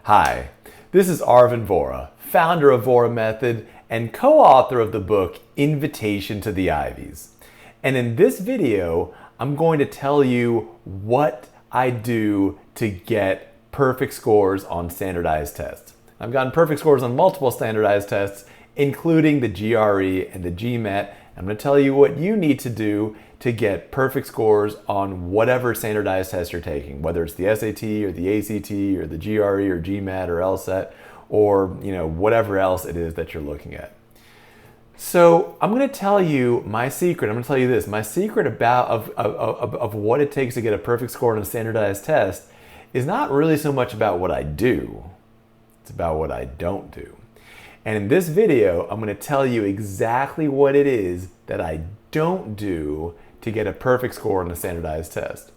Hi, this is Arvin Vohra, founder of Vohra Method and co-author of the book Invitation to the Ivies. And in this video, I'm going to tell you what I do to get perfect scores on standardized tests. I've gotten perfect scores on multiple standardized tests, including the GRE and the GMAT. I'm going to tell you what you need to do to get perfect scores on whatever standardized test you're taking, whether it's the SAT or the ACT or the GRE or GMAT or LSAT or whatever else it is that you're looking at. So I'm going to tell you my secret. I'm going to tell you this. My secret of what it takes to get a perfect score on a standardized test is not really so much about what I do. It's about what I don't do. And in this video, I'm going to tell you exactly what it is that I don't do to get a perfect score on a standardized test.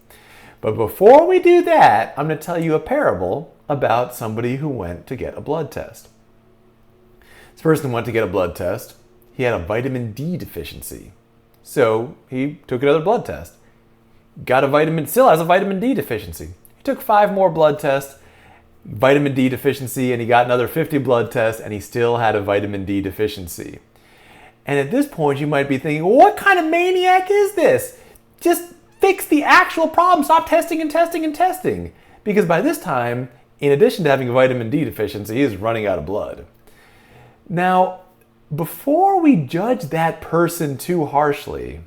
But before we do that, I'm going to tell you a parable about somebody who went to get a blood test. This person went to get a blood test. He had a vitamin D deficiency. So he took another blood test. Still has a vitamin D deficiency. He took 5 more blood tests, vitamin D deficiency, and he got another 50 blood tests, and he still had a vitamin D deficiency. And at this point, you might be thinking, well, what kind of maniac is this? Just fix the actual problem. Stop testing and testing and testing. Because by this time, in addition to having a vitamin D deficiency, he is running out of blood. Now, before we judge that person too harshly,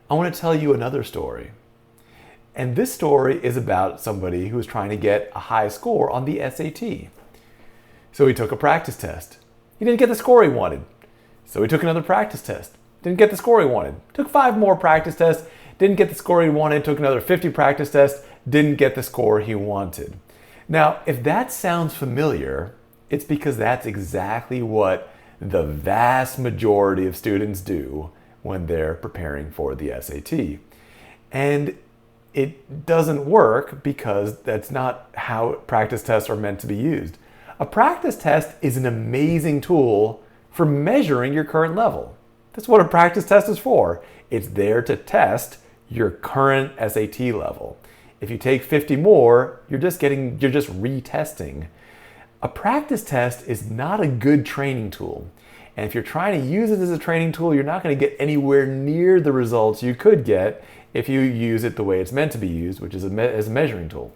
I want to tell you another story. And this story is about somebody who was trying to get a high score on the SAT. So he took a practice test. He didn't get the score he wanted. So he took another practice test. Didn't get the score he wanted. Took 5 more practice tests. Didn't get the score he wanted. Took another 50 practice tests. Didn't get the score he wanted. Now, if that sounds familiar, it's because that's exactly what the vast majority of students do when they're preparing for the SAT. And it doesn't work because that's not how practice tests are meant to be used. A practice test is an amazing tool for measuring your current level. That's what a practice test is for. It's there to test your current SAT level. If you take 50 more, you're just retesting. A practice test is not a good training tool. And if you're trying to use it as a training tool, you're not going to get anywhere near the results you could get if you use it the way it's meant to be used, which is as a measuring tool.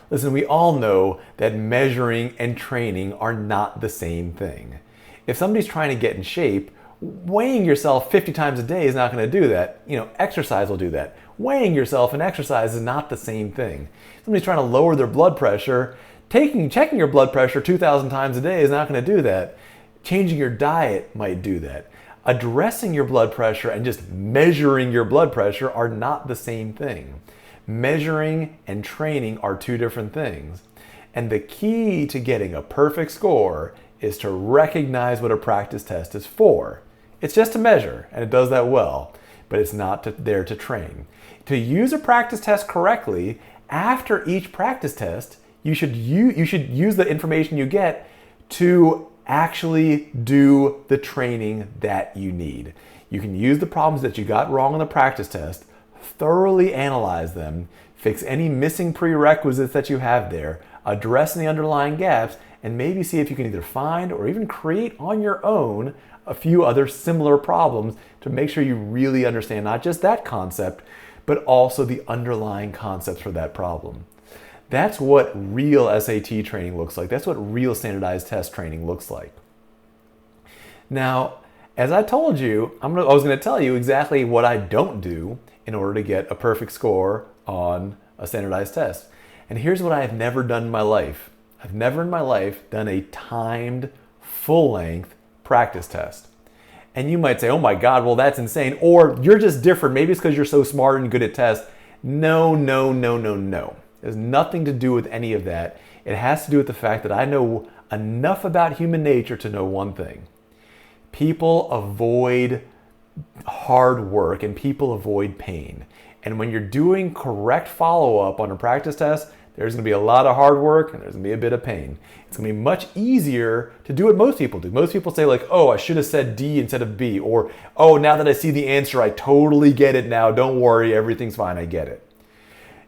Listen, we all know that measuring and training are not the same thing. If somebody's trying to get in shape, weighing yourself 50 times a day is not going to do that. Exercise will do that. Weighing yourself and exercise is not the same thing. If somebody's trying to lower their blood pressure, checking your blood pressure 2,000 times a day is not going to do that. Changing your diet might do that. Addressing your blood pressure and just measuring your blood pressure are not the same thing. Measuring and training are 2 different things. And the key to getting a perfect score is to recognize what a practice test is for. It's just to measure, and it does that well, but it's not there to train. To use a practice test correctly, after each practice test, you should use the information you get to actually do the training that you need. You can use the problems that you got wrong on the practice test, thoroughly analyze them, fix any missing prerequisites that you have there, address the underlying gaps, and maybe see if you can either find or even create on your own a few other similar problems to make sure you really understand not just that concept, but also the underlying concepts for that problem. That's what real SAT training looks like. That's what real standardized test training looks like. Now, as I told you, I was going to tell you exactly what I don't do in order to get a perfect score on a standardized test. And here's what I have never done in my life. I've never in my life done a timed, full-length practice test. And you might say, oh my God, well that's insane. Or you're just different. Maybe it's because you're so smart and good at tests. No. It has nothing to do with any of that. It has to do with the fact that I know enough about human nature to know one thing. People avoid hard work and people avoid pain. And when you're doing correct follow-up on a practice test, there's going to be a lot of hard work and there's going to be a bit of pain. It's going to be much easier to do what most people do. Most people say like, oh, I should have said D instead of B. Or, oh, now that I see the answer, I totally get it now. Don't worry, everything's fine, I get it.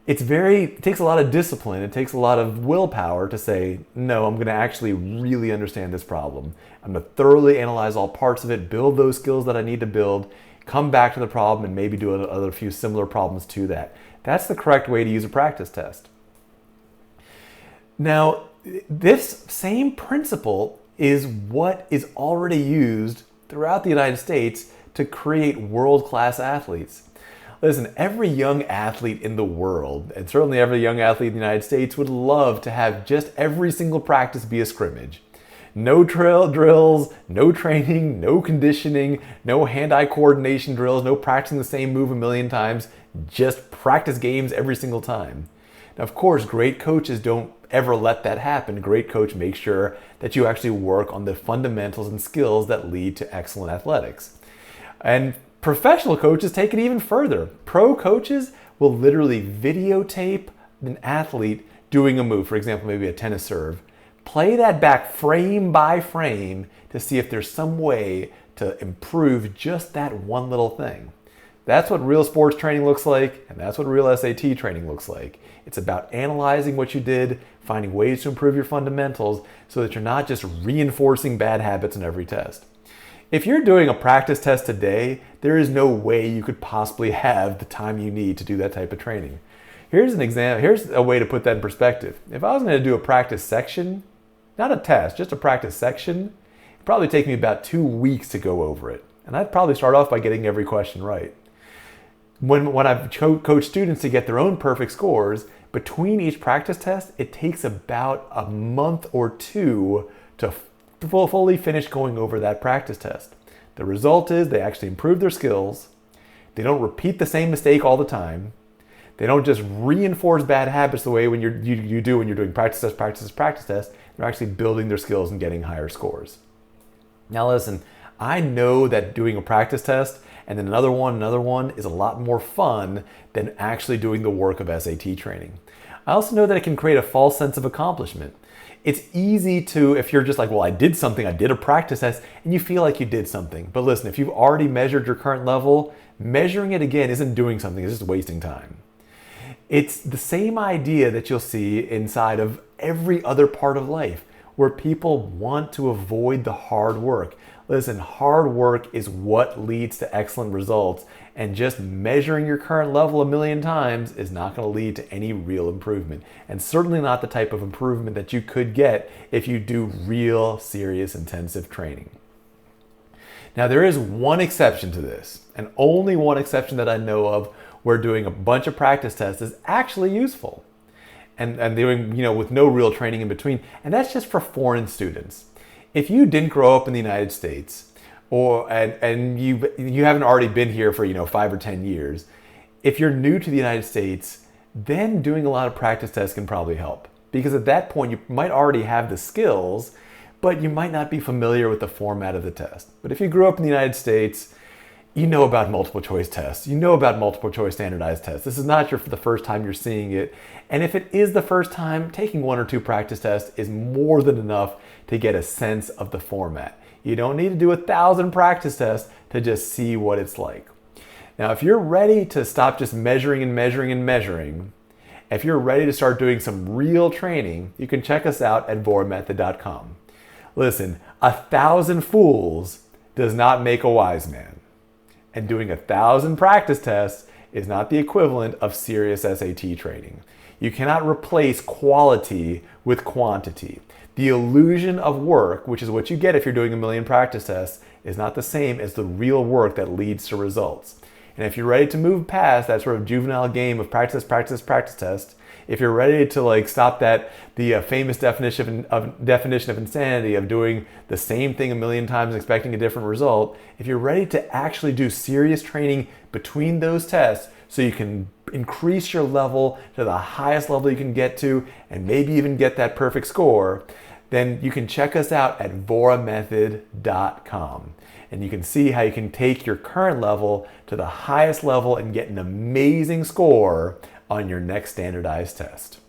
It takes a lot of discipline. It takes a lot of willpower to say, no, I'm going to actually really understand this problem. I'm going to thoroughly analyze all parts of it, build those skills that I need to build, come back to the problem, and maybe do a few similar problems to that. That's the correct way to use a practice test. Now, this same principle is what is already used throughout the United States to create world-class athletes. Listen, every young athlete in the world, and certainly every young athlete in the United States, would love to have just every single practice be a scrimmage. No drills, no training, no conditioning, no hand-eye coordination drills, no practicing the same move a million times, just practice games every single time. Now, of course, great coaches don't ever let that happen. A great coach makes sure that you actually work on the fundamentals and skills that lead to excellent athletics. And professional coaches take it even further. Pro coaches will literally videotape an athlete doing a move, for example, maybe a tennis serve, play that back frame by frame to see if there's some way to improve just that one little thing. That's what real sports training looks like, and that's what real SAT training looks like. It's about analyzing what you did, finding ways to improve your fundamentals so that you're not just reinforcing bad habits in every test. If you're doing a practice test today, there is no way you could possibly have the time you need to do that type of training. Here's a way to put that in perspective. If I was going to do a practice section, not a test, just a practice section, it'd probably take me about 2 weeks to go over it. And I'd probably start off by getting every question right. When I've coached students to get their own perfect scores, between each practice test, it takes about a month or two to fully finish going over that practice test. The result is they actually improve their skills. They don't repeat the same mistake all the time. They don't just reinforce bad habits the way you do when you're doing practice test. They're actually building their skills and getting higher scores. Now listen, I know that doing a practice test and then another one is a lot more fun than actually doing the work of SAT training. I also know that it can create a false sense of accomplishment. It's easy to, if you're just like, well, I did something, I did a practice test, and you feel like you did something. But listen, if you've already measured your current level, measuring it again isn't doing something, it's just wasting time. It's the same idea that you'll see inside of every other part of life, where people want to avoid the hard work. Listen, hard work is what leads to excellent results, and just measuring your current level a million times is not going to lead to any real improvement, and certainly not the type of improvement that you could get if you do real, serious, intensive training. Now, there is one exception to this, and only one exception that I know of, where doing a bunch of practice tests is actually useful, and doing, with no real training in between, and that's just for foreign students. If you didn't grow up in the United States, and you haven't already been here for 5 or 10 years, if you're new to the United States, then doing a lot of practice tests can probably help. Because at that point, you might already have the skills, but you might not be familiar with the format of the test. But if you grew up in the United States, you know about multiple choice tests. You know about multiple choice standardized tests. This is not the first time you're seeing it. And if it is the first time, taking 1 or 2 practice tests is more than enough to get a sense of the format. You don't need to do 1,000 practice tests to just see what it's like. Now, if you're ready to stop just measuring, if you're ready to start doing some real training, you can check us out at vohramethod.com. Listen, 1,000 fools does not make a wise man. And doing 1,000 practice tests is not the equivalent of serious SAT training. You cannot replace quality with quantity. The illusion of work, which is what you get if you're doing 1,000,000 practice tests, is not the same as the real work that leads to results. And if you're ready to move past that sort of juvenile game of practice test, if you're ready to stop the famous definition of insanity of doing the same thing 1,000,000 times and expecting a different result, if you're ready to actually do serious training between those tests so you can increase your level to the highest level you can get to and maybe even get that perfect score, then you can check us out at vohramethod.com. And you can see how you can take your current level to the highest level and get an amazing score on your next standardized test.